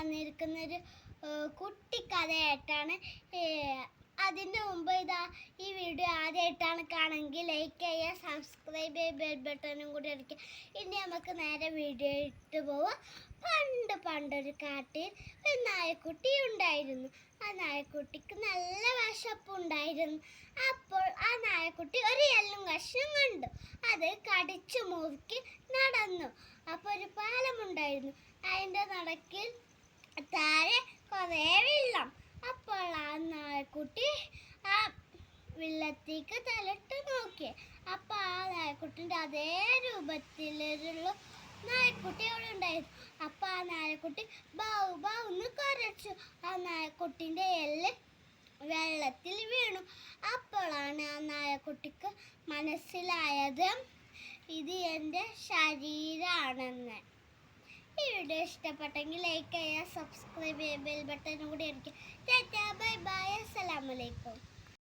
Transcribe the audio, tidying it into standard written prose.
വന്നിരിക്കുന്നൊരു കുട്ടിക്കഥയായിട്ടാണ്. അതിൻ്റെ മുമ്പ് ഈ വീഡിയോ ആദ്യമായിട്ടാണ് കാണുമെങ്കിൽ ലൈക്ക് ചെയ്യുക, സബ്സ്ക്രൈബ് ചെയ്യുക, ബെൽ ബട്ടണും കൂടി അടിക്കുക. ഇനി നമുക്ക് നേരെ വീഡിയോ ഇട്ട് പോവാം. പണ്ടൊരു കാട്ടിൽ ഒരു നായക്കുട്ടി ഉണ്ടായിരുന്നു. ആ നായക്കുട്ടിക്ക് നല്ല വിശപ്പുണ്ടായിരുന്നു. അപ്പോൾ ആ നായക്കുട്ടി ഒരു എല്ലും കഷ്ണം കണ്ടു. അത് കടിച്ചു മുറുക്കി നടന്നു. അപ്പോൾ ഒരു പാലമുണ്ടായിരുന്നു. അതിൻ്റെ നടക്കിൽ താഴെ കുറേ വെള്ളം. അപ്പോൾ ആ നായക്കുട്ടി ആ വെള്ളത്തേക്ക് തലയിട്ട് നോക്കി. അപ്പോൾ ആ നായക്കുട്ടിൻ്റെ അതേ രൂപത്തിലുള്ള നായക്കുട്ടി അവിടെ ഉണ്ടായിരുന്നു. അപ്പോൾ ആ നായക്കുട്ടി ബൗ ബൗ എന്ന് കുരച്ചു. ആ നായക്കുട്ടിൻ്റെ എല്ല് വെള്ളത്തിൽ വീണു. അപ്പോഴാണ് ആ നായക്കുട്ടിക്ക് മനസ്സിലായത് ഇത് എൻ്റെ ശരീരമാണെന്ന്. ഈ വീഡിയോ ഇഷ്ടപ്പെട്ടെങ്കിൽ ലൈക്ക് ചെയ്യുക, സബ്സ്ക്രൈബ് ചെയ്യുക, ബെൽ ബട്ടൺ കൂടി അടിക്കുക. ടാറ്റാ, ബൈ ബൈ, അസ്സലാമു അലൈക്കും.